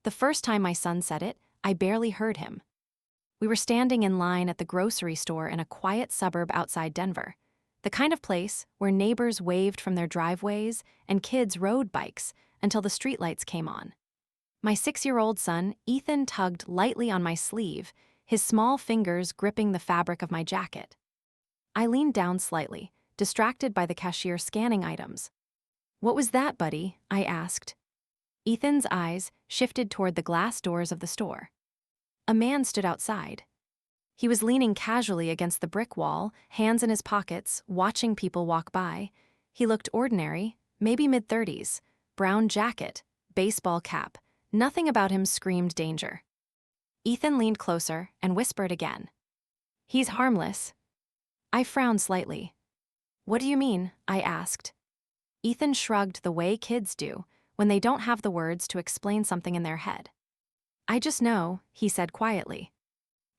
The first time my son said it, I barely heard him. We were standing in line at the grocery store in a quiet suburb outside Denver, the kind of place where neighbors waved from their driveways and kids rode bikes until the streetlights came on. My 6-year-old son, Ethan, tugged lightly on my sleeve, his small fingers gripping the fabric of my jacket. I leaned down slightly, distracted by the cashier scanning items. "What was that, buddy?" I asked. Ethan's eyes shifted toward the glass doors of the store. A man stood outside. He was leaning casually against the brick wall, hands in his pockets, watching people walk by. He looked ordinary, maybe mid-30s, brown jacket, baseball cap. Nothing about him screamed danger. Ethan leaned closer and whispered again. "He's harmless." I frowned slightly. "What do you mean?" I asked. Ethan shrugged the way kids do when they don't have the words to explain something in their head. "I just know," he said quietly.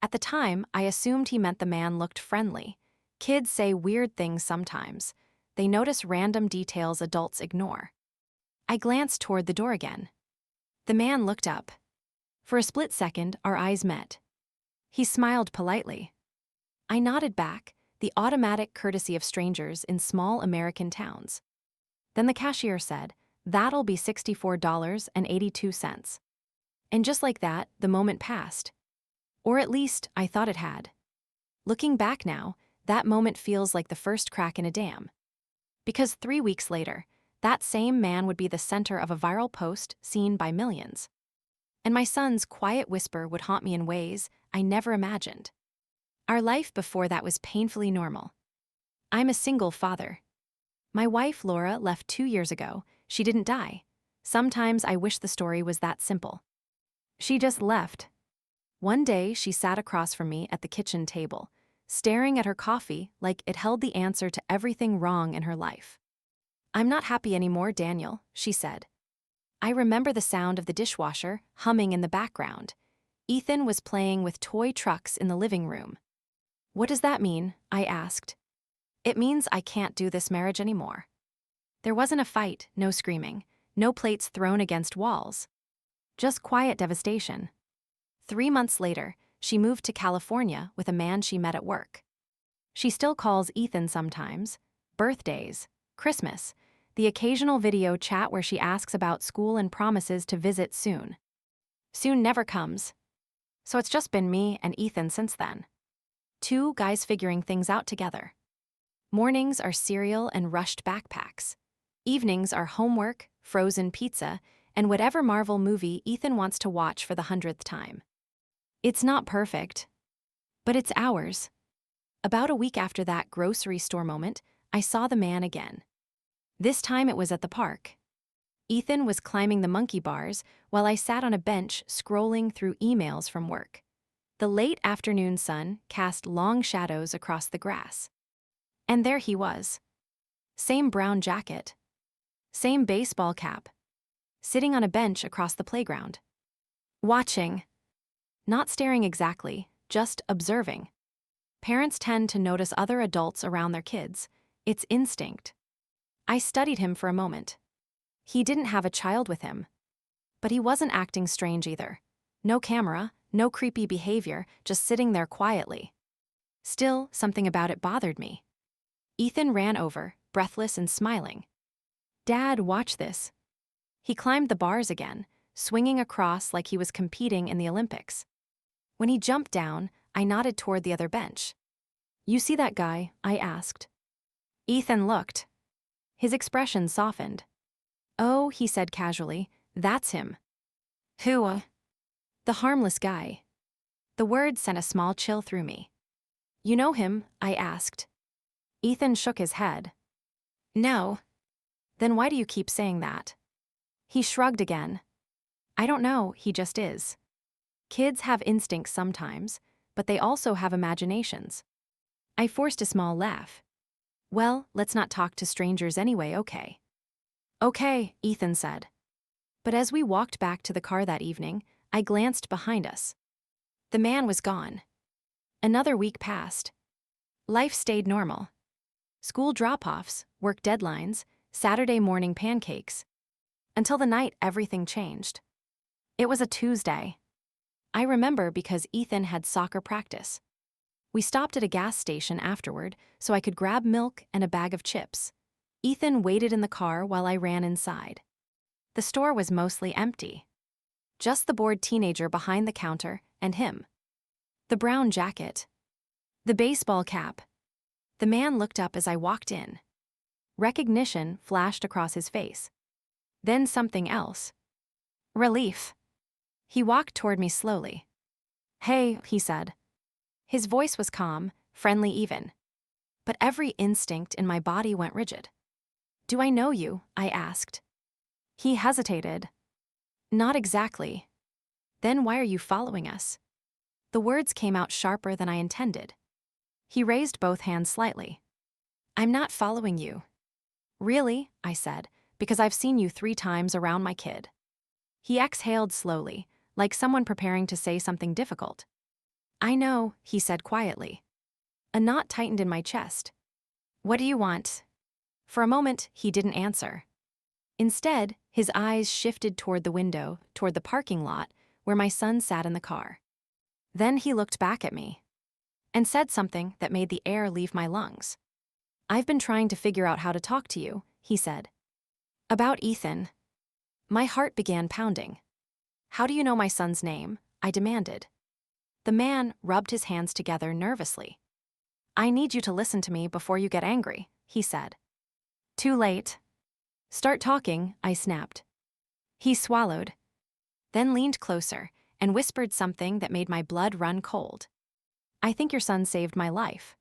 At the time, I assumed he meant the man looked friendly. Kids say weird things sometimes. They notice random details adults ignore. I glanced toward the door again. The man looked up. For a split second, our eyes met. He smiled politely. I nodded back, the automatic courtesy of strangers in small American towns. Then the cashier said, "That'll be $64.82. And just like that, the moment passed. Or at least, I thought it had. Looking back now, that moment feels like the first crack in a dam. Because 3 weeks later, that same man would be the center of a viral post seen by millions. And my son's quiet whisper would haunt me in ways I never imagined. Our life before that was painfully normal. I'm a single father. My wife, Laura, left 2 years ago. She didn't die. Sometimes I wish the story was that simple. She just left. One day, she sat across from me at the kitchen table, staring at her coffee like it held the answer to everything wrong in her life. "I'm not happy anymore, Daniel," she said. I remember the sound of the dishwasher humming in the background. Ethan was playing with toy trucks in the living room. "What does that mean?" I asked. "It means I can't do this marriage anymore." There wasn't a fight, no screaming, no plates thrown against walls. Just quiet devastation. 3 months later, she moved to California with a man she met at work. She still calls Ethan sometimes, birthdays, Christmas, the occasional video chat where she asks about school and promises to visit soon. Soon never comes. So it's just been me and Ethan since then. 2 guys figuring things out together. Mornings are cereal and rushed backpacks. Evenings are homework, frozen pizza, and whatever Marvel movie Ethan wants to watch for the 100th time. It's not perfect, but it's ours. About a week after that grocery store moment, I saw the man again. This time it was at the park. Ethan was climbing the monkey bars while I sat on a bench scrolling through emails from work. The late afternoon sun cast long shadows across the grass. And there he was. Same brown jacket. Same baseball cap. Sitting on a bench across the playground. Watching. Not staring exactly, just observing. Parents tend to notice other adults around their kids. It's instinct. I studied him for a moment. He didn't have a child with him. But he wasn't acting strange either. No camera, no creepy behavior, just sitting there quietly. Still, something about it bothered me. Ethan ran over, breathless and smiling. "Dad, watch this." He climbed the bars again, swinging across like he was competing in the Olympics. When he jumped down, I nodded toward the other bench. "You see that guy?" I asked. Ethan looked. His expression softened. "Oh," he said casually, "that's him." "Who?" "The harmless guy." The word sent a small chill through me. "You know him?" I asked. Ethan shook his head. "No." "Then why do you keep saying that?" He shrugged again. "I don't know, he just is." Kids have instincts sometimes, but they also have imaginations. I forced a small laugh. "Well, let's not talk to strangers anyway, okay?" "Okay," Ethan said. But as we walked back to the car that evening, I glanced behind us. The man was gone. Another week passed. Life stayed normal. School drop-offs, work deadlines, Saturday morning pancakes. Until the night everything changed. It was a Tuesday. I remember because Ethan had soccer practice. We stopped at a gas station afterward so I could grab milk and a bag of chips. Ethan waited in the car while I ran inside. The store was mostly empty. Just the bored teenager behind the counter and him. The brown jacket. The baseball cap. The man looked up as I walked in. Recognition flashed across his face. Then something else. Relief. He walked toward me slowly. "Hey," he said. His voice was calm, friendly even. But every instinct in my body went rigid. "Do I know you?" I asked. He hesitated. "Not exactly." "Then why are you following us?" The words came out sharper than I intended. He raised both hands slightly. "I'm not following you." "Really?" I said, "because I've seen you 3 times around my kid." He exhaled slowly, like someone preparing to say something difficult. "I know," he said quietly. A knot tightened in my chest. "What do you want?" For a moment, he didn't answer. Instead, his eyes shifted toward the window, toward the parking lot, where my son sat in the car. Then he looked back at me and said something that made the air leave my lungs. "I've been trying to figure out how to talk to you," he said. "About Ethan." My heart began pounding. "How do you know my son's name?" I demanded. The man rubbed his hands together nervously. "I need you to listen to me before you get angry," he said. "Too late." "Start talking," I snapped. He swallowed, then leaned closer and whispered something that made my blood run cold. "I think your son saved my life."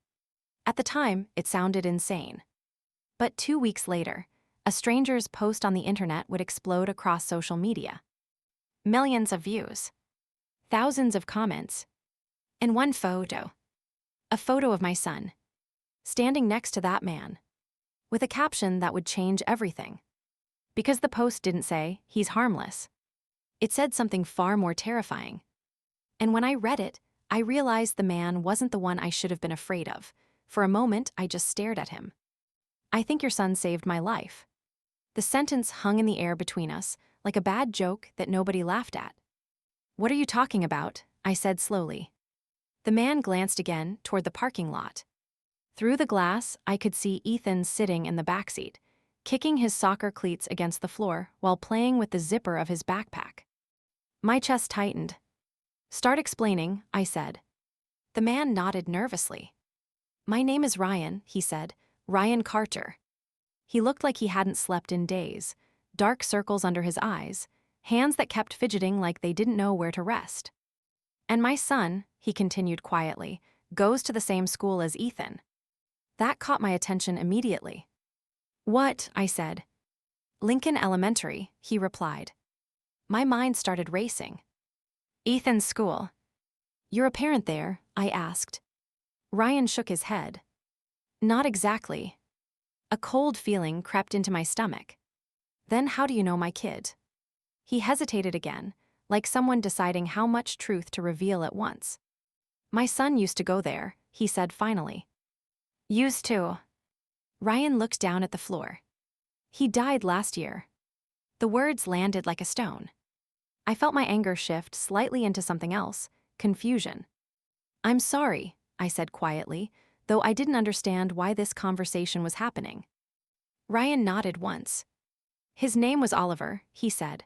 At the time, it sounded insane. But 2 weeks later, a stranger's post on the internet would explode across social media. Millions of views. Thousands of comments. And one photo. A photo of my son. Standing next to that man. With a caption that would change everything. Because the post didn't say, "He's harmless." It said something far more terrifying. And when I read it, I realized the man wasn't the one I should have been afraid of. For a moment, I just stared at him. "I think your son saved my life." The sentence hung in the air between us, like a bad joke that nobody laughed at. "What are you talking about?" I said slowly. The man glanced again toward the parking lot. Through the glass, I could see Ethan sitting in the backseat, kicking his soccer cleats against the floor while playing with the zipper of his backpack. My chest tightened. "Start explaining," I said. The man nodded nervously. "My name is Ryan," he said. "Ryan Carter." He looked like he hadn't slept in days, dark circles under his eyes, hands that kept fidgeting like they didn't know where to rest. "And my son," he continued quietly, "goes to the same school as Ethan." That caught my attention immediately. "What?" I said. "Lincoln Elementary," he replied. My mind started racing. "Ethan's school." "You're a parent there?" I asked. Ryan shook his head. "Not exactly." A cold feeling crept into my stomach. "Then how do you know my kid?" He hesitated again, like someone deciding how much truth to reveal at once. "My son used to go there," he said finally. "Used to." Ryan looked down at the floor. "He died last year." The words landed like a stone. I felt my anger shift slightly into something else, confusion. "I'm sorry," I said quietly, though I didn't understand why this conversation was happening. Ryan nodded once. "His name was Oliver," he said.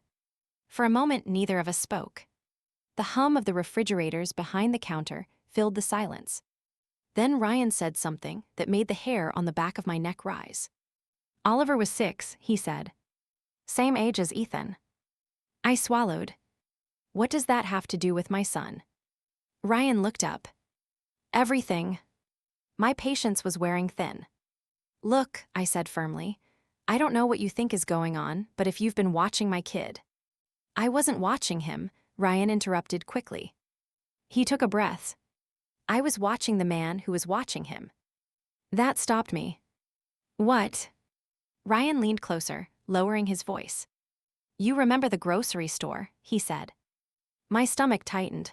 For a moment, neither of us spoke. The hum of the refrigerators behind the counter filled the silence. Then Ryan said something that made the hair on the back of my neck rise. "Oliver was 6, he said. "Same age as Ethan." I swallowed. "What does that have to do with my son?" Ryan looked up. "Everything." My patience was wearing thin. "Look," I said firmly, "I don't know what you think is going on, but if you've been watching my kid—" "I wasn't watching him," Ryan interrupted quickly. He took a breath. "I was watching the man who was watching him." That stopped me. "What?" Ryan leaned closer, lowering his voice. "You remember the grocery store," he said. My stomach tightened.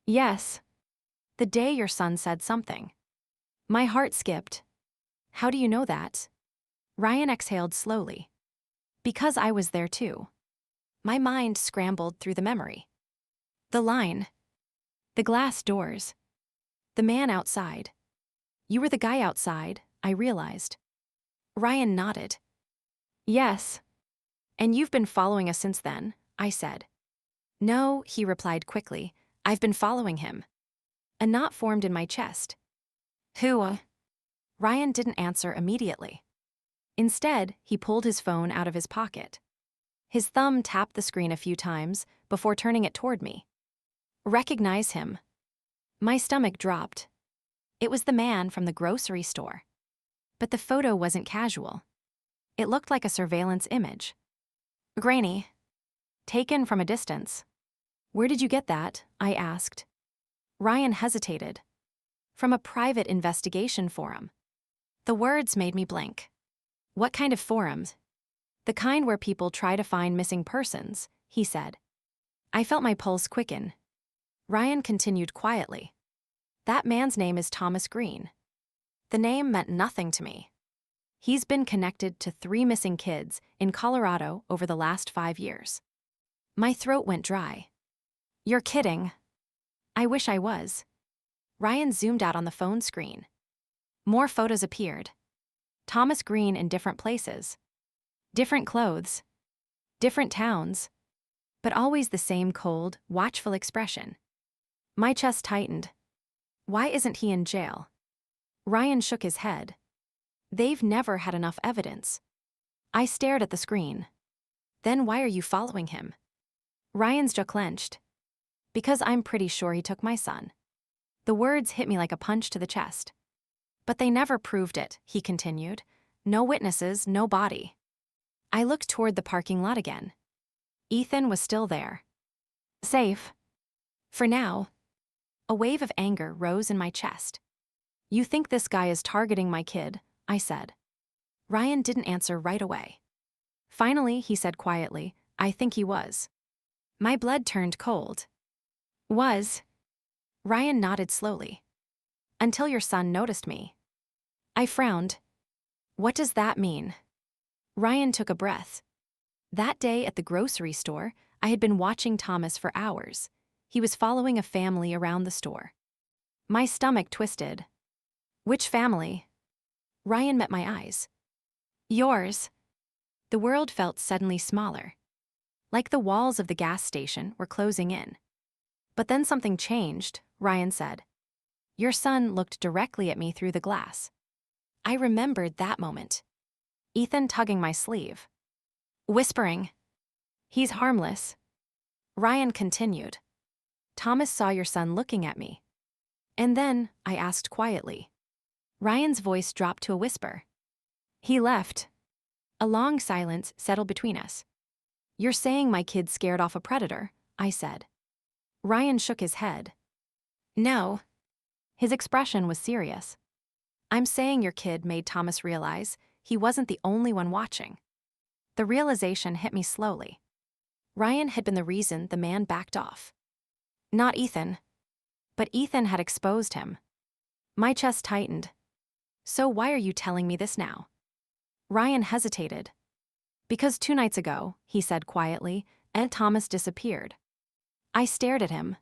"Yes." "The day your son said something." My heart skipped. "How do you know that?" Ryan exhaled slowly. "Because I was there too." My mind scrambled through the memory. The line. The glass doors. The man outside. You were the guy outside, I realized. Ryan nodded. Yes. And you've been following us since then, I said. No, he replied quickly. I've been following him. A knot formed in my chest. Who? Ryan didn't answer immediately. Instead, he pulled his phone out of his pocket. His thumb tapped the screen a few times before turning it toward me. Recognize him. My stomach dropped. It was the man from the grocery store. But the photo wasn't casual. It looked like a surveillance image. Grainy. Taken from a distance. Where did you get that? I asked. Ryan hesitated. From a private investigation forum. The words made me blink. What kind of forums? The kind where people try to find missing persons, he said. I felt my pulse quicken. Ryan continued quietly. That man's name is Thomas Green. The name meant nothing to me. He's been connected to 3 missing kids in Colorado over the last 5 years. My throat went dry. You're kidding. I wish I was. Ryan zoomed out on the phone screen. More photos appeared. Thomas Green in different places. Different clothes. Different towns. But always the same cold, watchful expression. My chest tightened. Why isn't he in jail? Ryan shook his head. They've never had enough evidence. I stared at the screen. Then why are you following him? Ryan's jaw clenched. Because I'm pretty sure he took my son. The words hit me like a punch to the chest. But they never proved it, he continued. No witnesses, no body. I looked toward the parking lot again. Ethan was still there. Safe. For now. A wave of anger rose in my chest. You think this guy is targeting my kid, I said. Ryan didn't answer right away. Finally, he said quietly, I think he was. My blood turned cold. Was? Ryan nodded slowly. Until your son noticed me. I frowned. What does that mean? Ryan took a breath. That day at the grocery store, I had been watching Thomas for hours. He was following a family around the store. My stomach twisted. Which family? Ryan met my eyes. Yours. The world felt suddenly smaller. Like the walls of the gas station were closing in. But then something changed, Ryan said. Your son looked directly at me through the glass. I remembered that moment. Ethan tugging my sleeve. Whispering. He's harmless. Ryan continued. Thomas saw your son looking at me. And then, I asked quietly. Ryan's voice dropped to a whisper. He left. A long silence settled between us. You're saying my kid scared off a predator, I said. Ryan shook his head. No. His expression was serious. I'm saying your kid made Thomas realize he wasn't the only one watching. The realization hit me slowly. Ryan had been the reason the man backed off. Not Ethan. But Ethan had exposed him. My chest tightened. So why are you telling me this now? Ryan hesitated. Because 2 nights ago, he said quietly, Ed Thomas disappeared. I stared at him.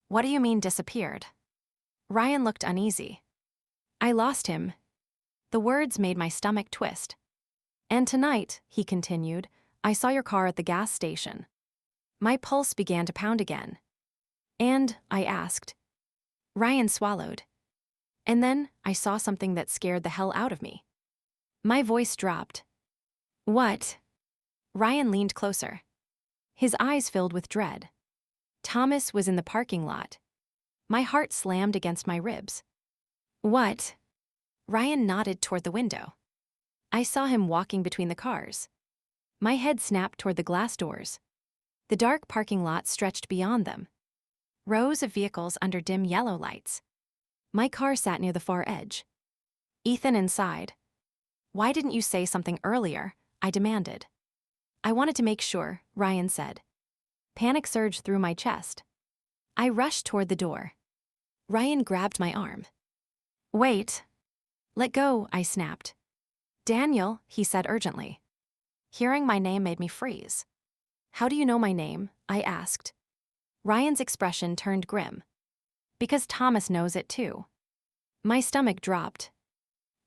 What do you mean disappeared? Ryan looked uneasy. I lost him. The words made my stomach twist. And tonight, he continued, I saw your car at the gas station. My pulse began to pound again. And, I asked. Ryan swallowed. And then, I saw something that scared the hell out of me. My voice dropped. What? Ryan leaned closer. His eyes filled with dread. Thomas was in the parking lot. My heart slammed against my ribs. What? Ryan nodded toward the window. I saw him walking between the cars. My head snapped toward the glass doors. The dark parking lot stretched beyond them. Rows of vehicles under dim yellow lights. My car sat near the far edge. Ethan inside. Why didn't you say something earlier? I demanded. I wanted to make sure, Ryan said. Panic surged through my chest. I rushed toward the door. Ryan grabbed my arm. Wait. Let go, I snapped. Daniel, he said urgently. Hearing my name made me freeze. How do you know my name? I asked. Ryan's expression turned grim. Because Thomas knows it too. My stomach dropped.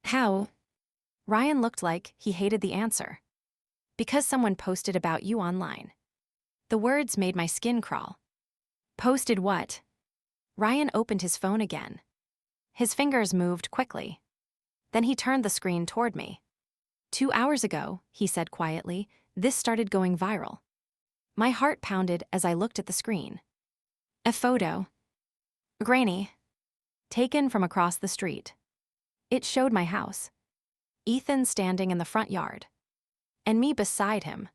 How? Ryan looked like he hated the answer. Because someone posted about you online. The words made my skin crawl. Posted what? Ryan opened his phone again. His fingers moved quickly. Then he turned the screen toward me. 2 hours ago, he said quietly, this started going viral. My heart pounded as I looked at the screen. A photo. Grainy. Taken from across the street. It showed my house. Ethan standing in the front yard. And me beside him.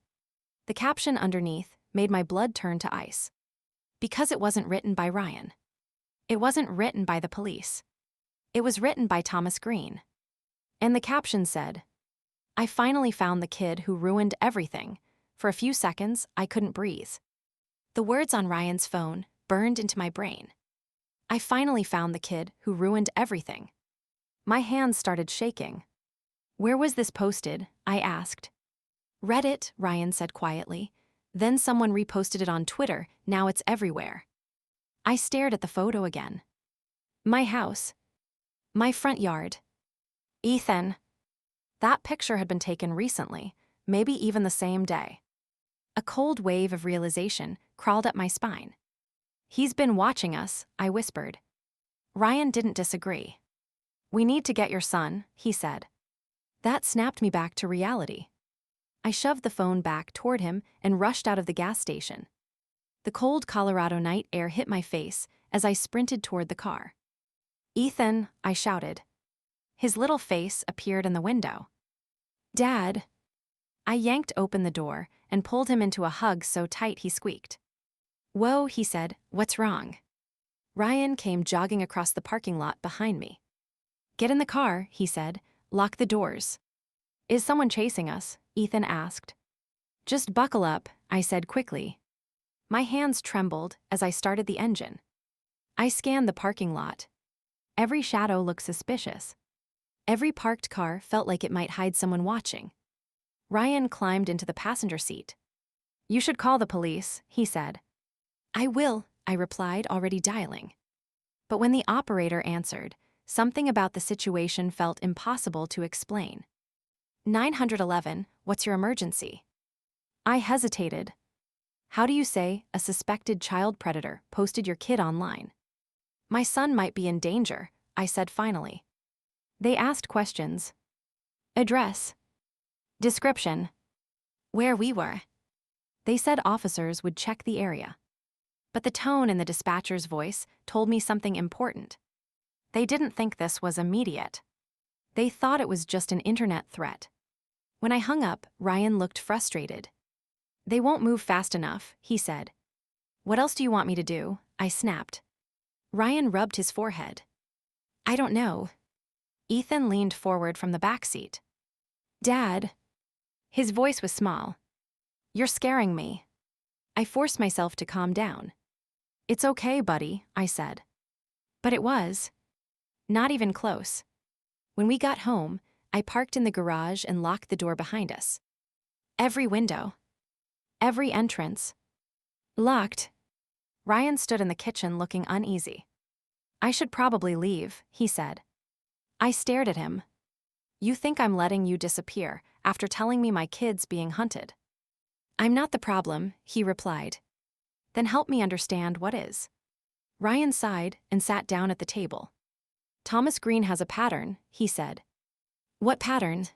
The caption underneath made my blood turn to ice. Because it wasn't written by Ryan. It wasn't written by the police. It was written by Thomas Green. And the caption said, I finally found the kid who ruined everything. For a few seconds, I couldn't breathe. The words on Ryan's phone burned into my brain. I finally found the kid who ruined everything. My hands started shaking. Where was this posted? I asked. Reddit, Ryan said quietly. Then someone reposted it on Twitter. Now it's everywhere. I stared at the photo again. My house. My front yard. Ethan. That picture had been taken recently, maybe even the same day. A cold wave of realization crawled up my spine. He's been watching us, I whispered. Ryan didn't disagree. We need to get your son, he said. That snapped me back to reality. I shoved the phone back toward him and rushed out of the gas station. The cold Colorado night air hit my face as I sprinted toward the car. Ethan, I shouted. His little face appeared in the window. Dad. I yanked open the door and pulled him into a hug so tight he squeaked. Whoa, he said, what's wrong? Ryan came jogging across the parking lot behind me. Get in the car, he said. Lock the doors. Is someone chasing us? Ethan asked. Just buckle up, I said quickly. My hands trembled as I started the engine. I scanned the parking lot. Every shadow looked suspicious. Every parked car felt like it might hide someone watching. Ryan climbed into the passenger seat. You should call the police, he said. I will, I replied, already dialing. But when the operator answered, something about the situation felt impossible to explain. 911, what's your emergency? I hesitated. How do you say a suspected child predator posted your kid online? My son might be in danger, I said finally. They asked questions. Address. Description. Where we were. They said officers would check the area. But the tone in the dispatcher's voice told me something important. They didn't think this was immediate. They thought it was just an internet threat. When I hung up, Ryan looked frustrated. They won't move fast enough, he said. What else do you want me to do? I snapped. Ryan rubbed his forehead. I don't know. Ethan leaned forward from the back seat. Dad. His voice was small. You're scaring me. I forced myself to calm down. It's okay, buddy, I said. But it was. Not even close. When we got home, I parked in the garage and locked the door behind us. Every window. Every entrance. Locked. Ryan stood in the kitchen looking uneasy. I should probably leave, he said. I stared at him. You think I'm letting you disappear after telling me my kid's being hunted? I'm not the problem, he replied. Then help me understand what is. Ryan sighed and sat down at the table. Thomas Green has a pattern, he said. What pattern?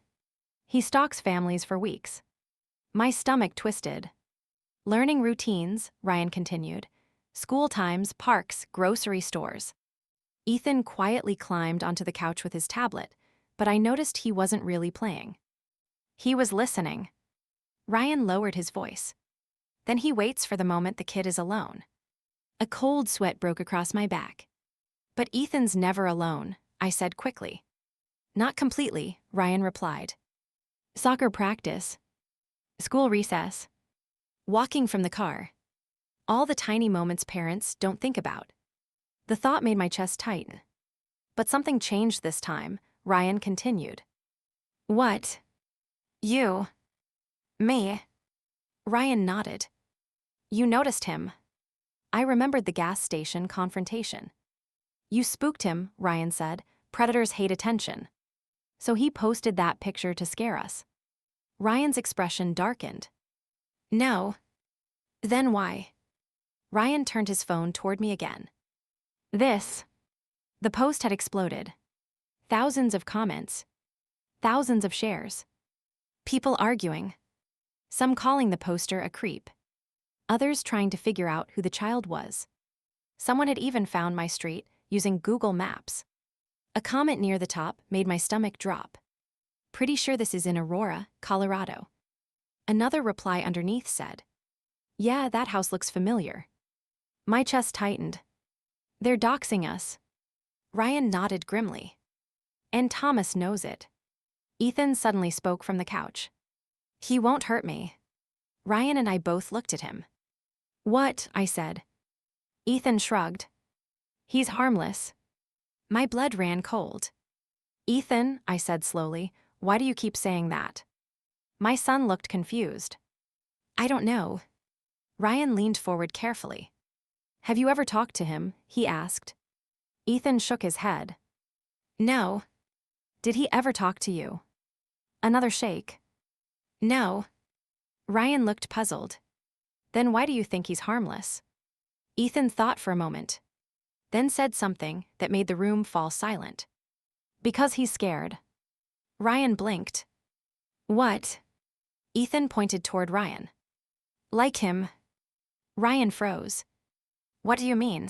He stalks families for weeks. My stomach twisted. Learning routines, Ryan continued. School times, parks, grocery stores. Ethan quietly climbed onto the couch with his tablet, but I noticed he wasn't really playing. He was listening. Ryan lowered his voice. Then he waits for the moment the kid is alone. A cold sweat broke across my back. But Ethan's never alone, I said quickly. Not completely, Ryan replied. Soccer practice. School recess. Walking from the car. All the tiny moments parents don't think about. The thought made my chest tighten. But something changed this time, Ryan continued. What? You. Me. Ryan nodded. You noticed him. I remembered the gas station confrontation. You spooked him, Ryan said. Predators hate attention. So he posted that picture to scare us. Ryan's expression darkened. No. Then why? Ryan turned his phone toward me again. This. The post had exploded. Thousands of comments. Thousands of shares. People arguing. Some calling the poster a creep. Others trying to figure out who the child was. Someone had even found my street using Google Maps. A comment near the top made my stomach drop. Pretty sure this is in Aurora, Colorado. Another reply underneath said, yeah, that house looks familiar. My chest tightened. They're doxing us. Ryan nodded grimly. And Thomas knows it. Ethan suddenly spoke from the couch. He won't hurt me. Ryan and I both looked at him. What? I said. Ethan shrugged. He's harmless. My blood ran cold. Ethan, I said slowly, why do you keep saying that? My son looked confused. I don't know. Ryan leaned forward carefully. Have you ever talked to him? He asked. Ethan shook his head. No. Did he ever talk to you? Another shake. No. Ryan looked puzzled. Then why do you think he's harmless? Ethan thought for a moment, then said something that made the room fall silent. Because he's scared. Ryan blinked. What? Ethan pointed toward Ryan. Like him. Ryan froze. What do you mean?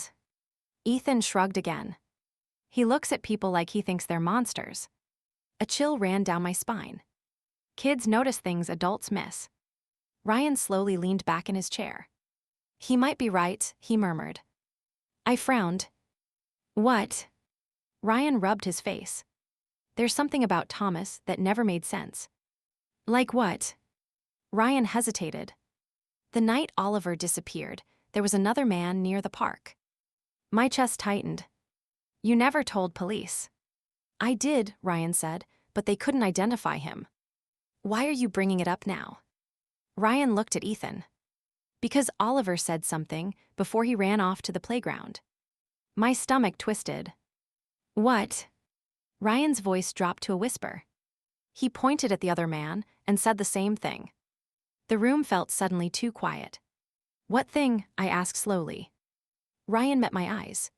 Ethan shrugged again. He looks at people like he thinks they're monsters. A chill ran down my spine. Kids notice things adults miss. Ryan slowly leaned back in his chair. He might be right, he murmured. I frowned. What? Ryan rubbed his face. There's something about Thomas that never made sense. Like what? Ryan hesitated. The night Oliver disappeared, there was another man near the park. My chest tightened. You never told police. I did, Ryan said, but they couldn't identify him. Why are you bringing it up now? Ryan looked at Ethan. Because Oliver said something before he ran off to the playground. My stomach twisted. What? Ryan's voice dropped to a whisper. He pointed at the other man and said the same thing. The room felt suddenly too quiet. What thing? I asked slowly. Ryan met my eyes.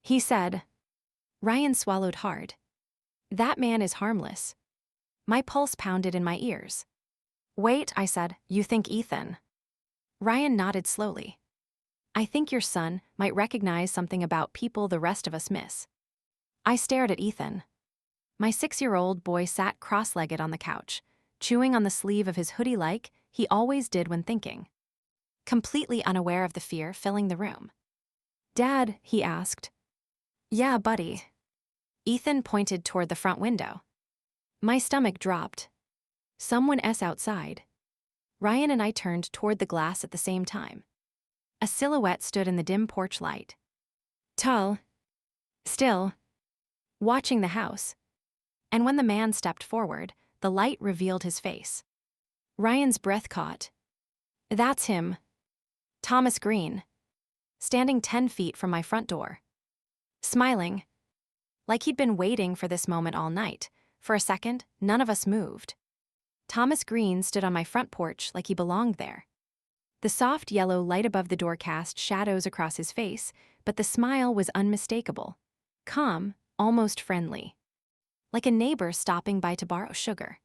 He said. Ryan swallowed hard. That man is harmless. My pulse pounded in my ears. Wait, I said, you think Ethan? Ryan nodded slowly. I think your son might recognize something about people the rest of us miss. I stared at Ethan. My 6-year-old boy sat cross-legged on the couch, chewing on the sleeve of his hoodie like he always did when thinking. Completely unaware of the fear filling the room. Dad, he asked. Yeah, buddy. Ethan pointed toward the front window. My stomach dropped. Someone else outside. Ryan and I turned toward the glass at the same time. A silhouette stood in the dim porch light. Tall. Still. Watching the house. And when the man stepped forward, the light revealed his face. Ryan's breath caught. That's him. Thomas Green. Standing 10 feet from my front door. Smiling. Like he'd been waiting for this moment all night. For a second, none of us moved. Thomas Green stood on my front porch like he belonged there. The soft yellow light above the door cast shadows across his face, but the smile was unmistakable. Calm, almost friendly. Like a neighbor stopping by to borrow sugar.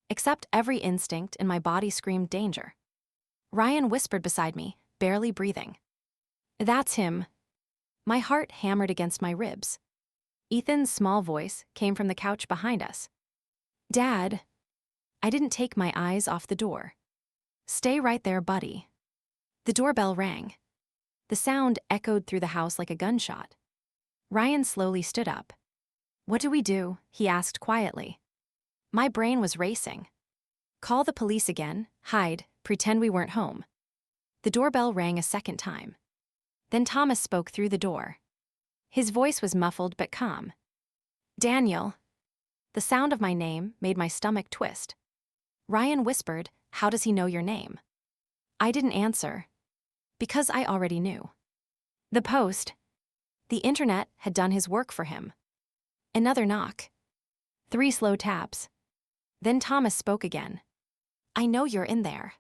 Except every instinct in my body screamed danger. Ryan whispered beside me, barely breathing. That's him. My heart hammered against my ribs. Ethan's small voice came from the couch behind us. Dad. I didn't take my eyes off the door. Stay right there, buddy. The doorbell rang. The sound echoed through the house like a gunshot. Ryan slowly stood up. What do we do? He asked quietly. My brain was racing. Call the police again, hide, pretend we weren't home. The doorbell rang a second time. Then Thomas spoke through the door. His voice was muffled but calm. Daniel. The sound of my name made my stomach twist. Ryan whispered, how does he know your name? I didn't answer. Because I already knew. The post. The internet had done his work for him. Another knock. 3 slow taps. Then Thomas spoke again. I know you're in there.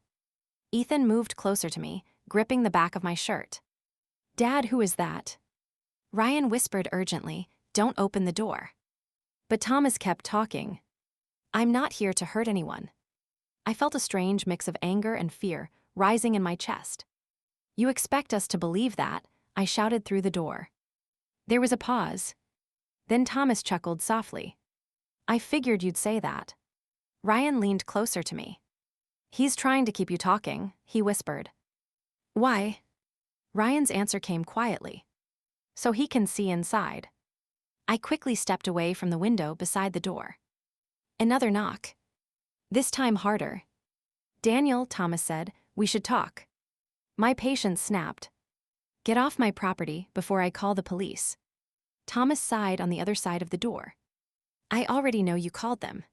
Ethan moved closer to me, gripping the back of my shirt. Dad, who is that? Ryan whispered urgently, don't open the door. But Thomas kept talking. I'm not here to hurt anyone. I felt a strange mix of anger and fear rising in my chest. You expect us to believe that, I shouted through the door. There was a pause. Then Thomas chuckled softly. I figured you'd say that. Ryan leaned closer to me. He's trying to keep you talking, he whispered. Why? Ryan's answer came quietly. So he can see inside. I quickly stepped away from the window beside the door. Another knock. This time harder. Daniel, Thomas said, we should talk. My patience snapped. Get off my property before I call the police. Thomas sighed on the other side of the door. I already know you called them.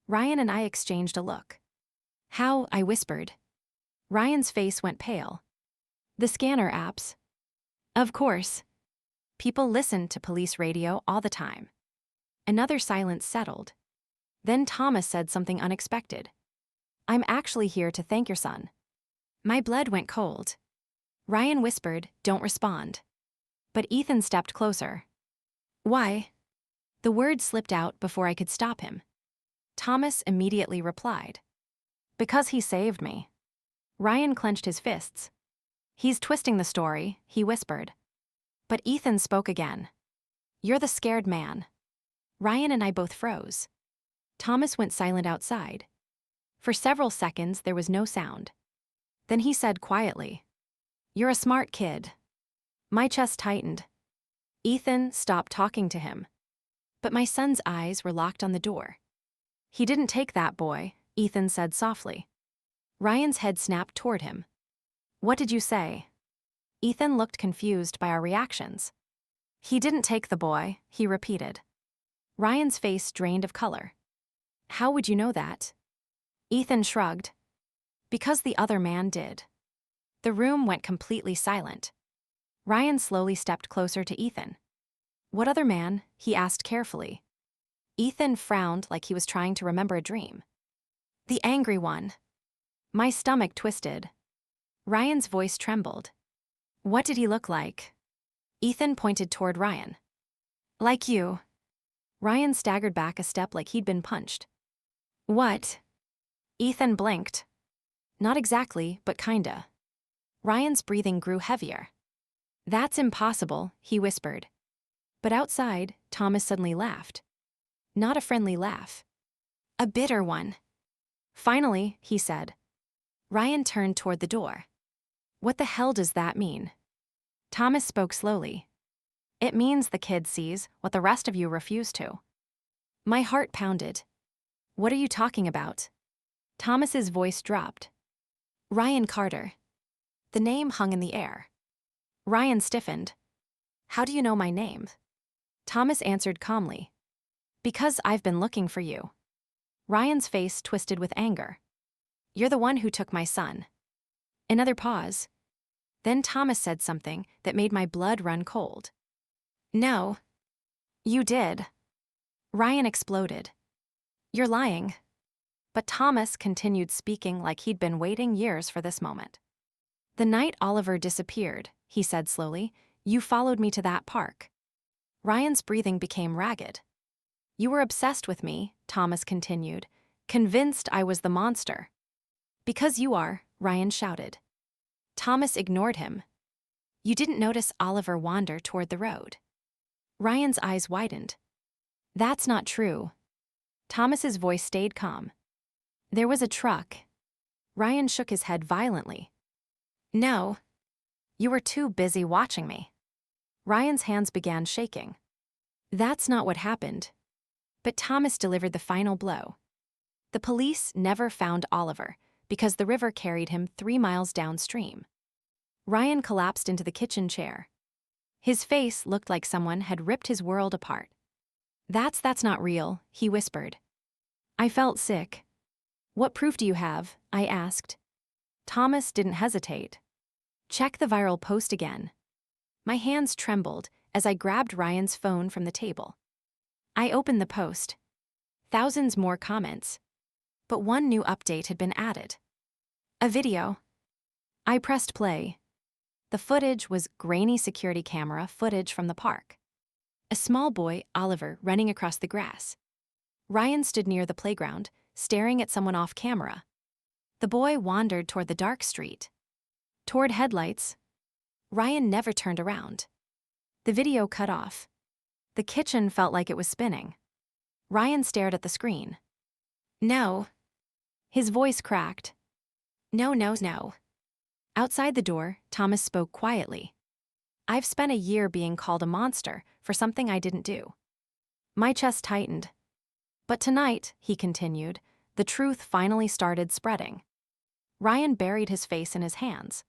Ryan and I exchanged a look. How? I whispered. Ryan's face went pale. The scanner apps. Of course. People listen to police radio all the time. Another silence settled. Then Thomas said something unexpected. I'm actually here to thank your son. My blood went cold. Ryan whispered, don't respond. But Ethan stepped closer. Why? The word slipped out before I could stop him. Thomas immediately replied. Because he saved me. Ryan clenched his fists. He's twisting the story, he whispered. But Ethan spoke again. You're the scared man. Ryan and I both froze. Thomas went silent outside. For several seconds, there was no sound. Then he said quietly, You're a smart kid. My chest tightened. Ethan stopped talking to him. But my son's eyes were locked on the door. He didn't take that boy, Ethan said softly. Ryan's head snapped toward him. What did you say? Ethan looked confused by our reactions. He didn't take the boy, he repeated. Ryan's face drained of color. How would you know that? Ethan shrugged. Because the other man did. The room went completely silent. Ryan slowly stepped closer to Ethan. What other man? He asked carefully. Ethan frowned like he was trying to remember a dream. The angry one. My stomach twisted. Ryan's voice trembled. What did he look like? Ethan pointed toward Ryan. Like you. Ryan staggered back a step like he'd been punched. What? Ethan blinked. Not exactly, but kinda. Ryan's breathing grew heavier. That's impossible, he whispered. But outside, Thomas suddenly laughed. Not a friendly laugh. A bitter one. Finally, he said. Ryan turned toward the door. What the hell does that mean? Thomas spoke slowly. It means the kid sees what the rest of you refuse to. My heart pounded. What are you talking about? Thomas's voice dropped. Ryan Carter. The name hung in the air. Ryan stiffened. How do you know my name? Thomas answered calmly. Because I've been looking for you. Ryan's face twisted with anger. You're the one who took my son. Another pause. Then Thomas said something that made my blood run cold. No. You did. Ryan exploded. You're lying. But Thomas continued speaking like he'd been waiting years for this moment. The night Oliver disappeared, he said slowly, you followed me to that park. Ryan's breathing became ragged. You were obsessed with me, Thomas continued, convinced I was the monster. Because you are, Ryan shouted. Thomas ignored him. You didn't notice Oliver wander toward the road. Ryan's eyes widened. That's not true. Thomas's voice stayed calm. There was a truck. Ryan shook his head violently. No. You were too busy watching me. Ryan's hands began shaking. That's not what happened. But Thomas delivered the final blow. The police never found Oliver because the river carried him 3 miles downstream. Ryan collapsed into the kitchen chair. His face looked like someone had ripped his world apart. That's not real, he whispered. I felt sick. What proof do you have? I asked. Thomas didn't hesitate. Check the viral post again. My hands trembled as I grabbed Ryan's phone from the table. I opened the post. Thousands more comments. But one new update had been added. A video. I pressed play. The footage was grainy security camera footage from the park. A small boy, Oliver, running across the grass. Ryan stood near the playground, staring at someone off camera. The boy wandered toward the dark street. Toward headlights. Ryan never turned around. The video cut off. The kitchen felt like it was spinning. Ryan stared at the screen. No. His voice cracked. No, no, no. Outside the door, Thomas spoke quietly. I've spent a year being called a monster for something I didn't do. My chest tightened. But tonight, he continued, the truth finally started spreading. Ryan buried his face in his hands.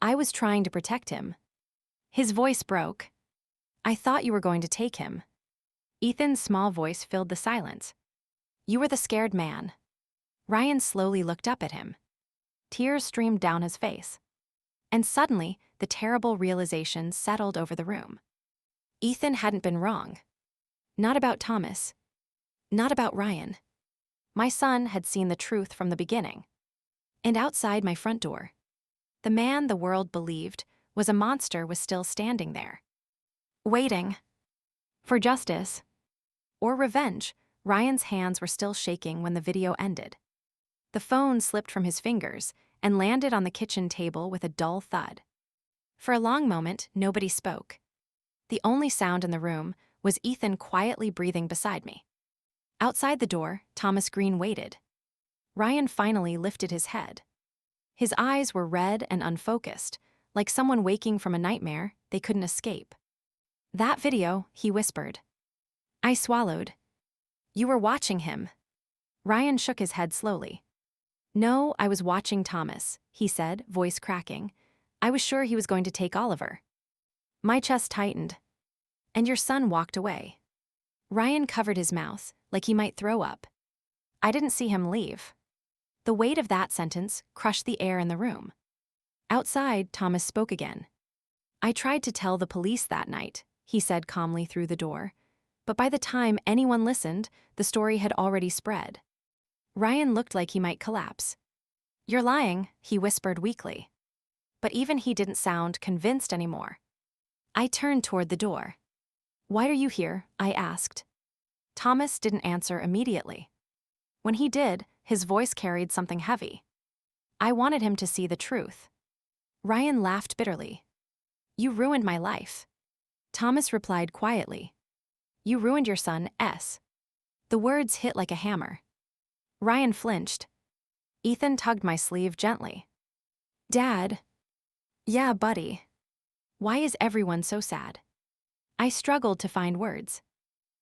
I was trying to protect him. His voice broke. I thought you were going to take him. Ethan's small voice filled the silence. You were the scared man. Ryan slowly looked up at him. Tears streamed down his face. And suddenly, the terrible realization settled over the room. Ethan hadn't been wrong. Not about Thomas. Not about Ryan. My son had seen the truth from the beginning. And outside my front door, the man the world believed was a monster was still standing there. Waiting. For justice. Or revenge. Ryan's hands were still shaking when the video ended. The phone slipped from his fingers and landed on the kitchen table with a dull thud. For a long moment, nobody spoke. The only sound in the room was Ethan quietly breathing beside me. Outside the door, Thomas Green waited. Ryan finally lifted his head. His eyes were red and unfocused, like someone waking from a nightmare they couldn't escape. That video, he whispered. I swallowed. You were watching him. Ryan shook his head slowly. No, I was watching Thomas, he said, voice cracking. I was sure he was going to take Oliver. My chest tightened. And your son walked away. Ryan covered his mouth, like he might throw up. I didn't see him leave. The weight of that sentence crushed the air in the room. Outside, Thomas spoke again. I tried to tell the police that night, he said calmly through the door. But by the time anyone listened, the story had already spread. Ryan looked like he might collapse. You're lying, he whispered weakly. But even he didn't sound convinced anymore. I turned toward the door. Why are you here? I asked. Thomas didn't answer immediately. When he did, his voice carried something heavy. I wanted him to see the truth. Ryan laughed bitterly. You ruined my life. Thomas replied quietly. You ruined your son, S. The words hit like a hammer. Ryan flinched. Ethan tugged my sleeve gently. Dad. Yeah, buddy. Why is everyone so sad? I struggled to find words.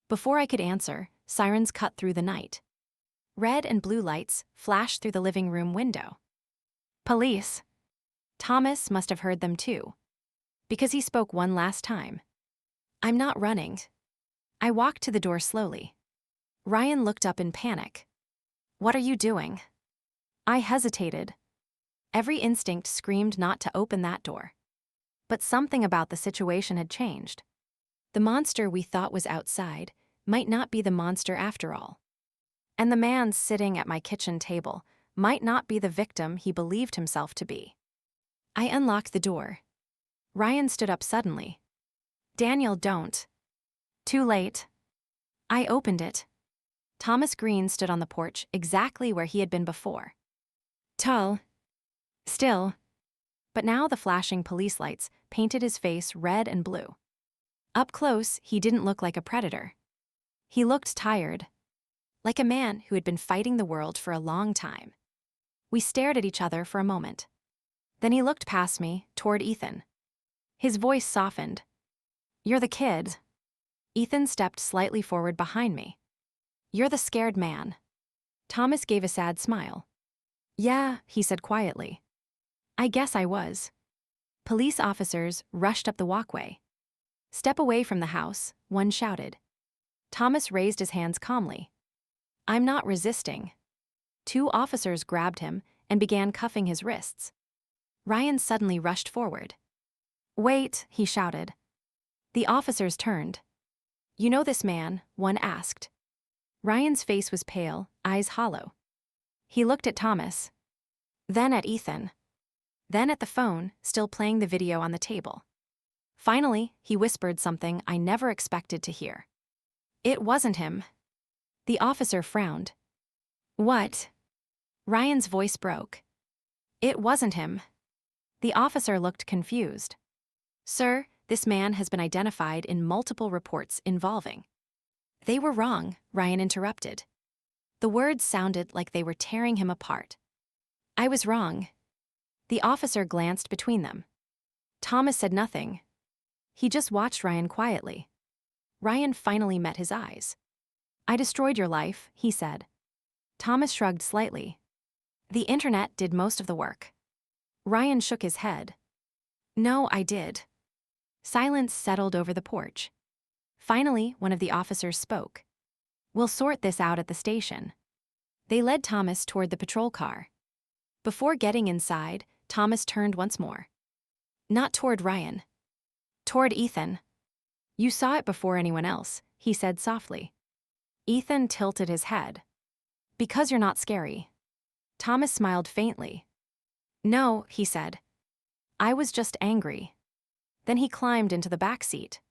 Before I could answer, sirens cut through the night. Red and blue lights flashed through the living room window. Police. Thomas must have heard them too, because he spoke one last time. I'm not running. I walked to the door slowly. Ryan looked up in panic. What are you doing? I hesitated. Every instinct screamed not to open that door. But something about the situation had changed. The monster we thought was outside might not be the monster after all. And the man sitting at my kitchen table might not be the victim he believed himself to be. I unlocked the door. Ryan stood up suddenly. Daniel, don't. Too late. I opened it. Thomas Green stood on the porch exactly where he had been before. Tall. Still. But now the flashing police lights painted his face red and blue. Up close, he didn't look like a predator. He looked tired. Like a man who had been fighting the world for a long time. We stared at each other for a moment. Then he looked past me, toward Ethan. His voice softened. You're the kid. Ethan stepped slightly forward behind me. You're the scared man. Thomas gave a sad smile. Yeah, he said quietly. I guess I was. Police officers rushed up the walkway. Step away from the house, one shouted. Thomas raised his hands calmly. I'm not resisting. Two officers grabbed him and began cuffing his wrists. Ryan suddenly rushed forward. "Wait," he shouted. The officers turned. "You know this man?" one asked. Ryan's face was pale, eyes hollow. He looked at Thomas, then at Ethan, then at the phone, still playing the video on the table. Finally, he whispered something I never expected to hear. "It wasn't him." The officer frowned. "What?" Ryan's voice broke. "It wasn't him." The officer looked confused. "Sir, this man has been identified in multiple reports involving." "They were wrong," Ryan interrupted. The words sounded like they were tearing him apart. "I was wrong." The officer glanced between them. Thomas said nothing. He just watched Ryan quietly. Ryan finally met his eyes. "I destroyed your life," he said. Thomas shrugged slightly. "The internet did most of the work." Ryan shook his head. "No, I did." Silence settled over the porch. Finally, one of the officers spoke. "We'll sort this out at the station." They led Thomas toward the patrol car. Before getting inside, Thomas turned once more. Not toward Ryan. Toward Ethan. "You saw it before anyone else," he said softly. Ethan tilted his head. "Because you're not scary." Thomas smiled faintly. "No," he said. "I was just angry." Then he climbed into the back seat.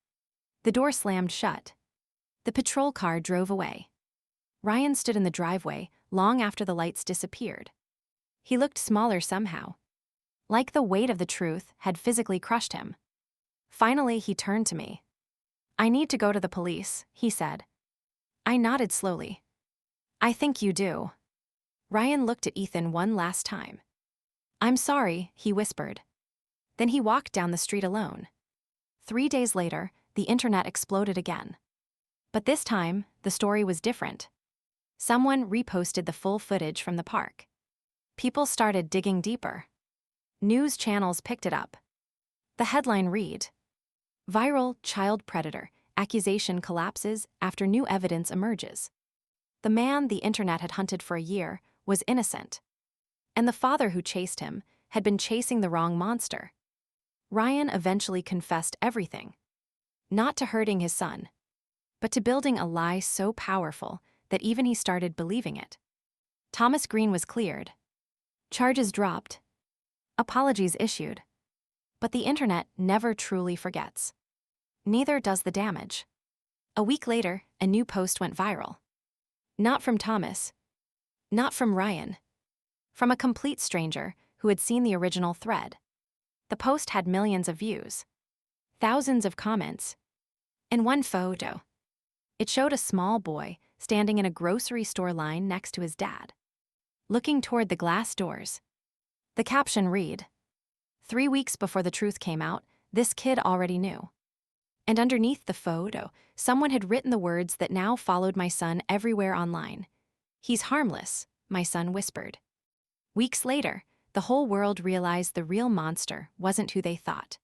The door slammed shut. The patrol car drove away. Ryan stood in the driveway long after the lights disappeared. He looked smaller somehow, like the weight of the truth had physically crushed him. Finally, he turned to me. "I need to go to the police," he said. I nodded slowly. "I think you do." Ryan looked at Ethan one last time. "I'm sorry," he whispered. Then he walked down the street alone. 3 days later, the internet exploded again. But this time, the story was different. Someone reposted the full footage from the park. People started digging deeper. News channels picked it up. The headline read, "Viral child predator, accusation collapses after new evidence emerges." The man the internet had hunted for a year was innocent. And the father who chased him had been chasing the wrong monster. Ryan eventually confessed everything. Not to hurting his son, but to building a lie so powerful that even he started believing it. Thomas Green was cleared. Charges dropped. Apologies issued. But the internet never truly forgets. Neither does the damage. A week later, a new post went viral. Not from Thomas. Not from Ryan. From a complete stranger who had seen the original thread. The post had millions of views, thousands of comments, and one photo. It showed a small boy standing in a grocery store line next to his dad, looking toward the glass doors. The caption read, "3 weeks before the truth came out, this kid already knew." And underneath the photo, someone had written the words that now followed my son everywhere online. "He's harmless," my son whispered. Weeks later, the whole world realized the real monster wasn't who they thought.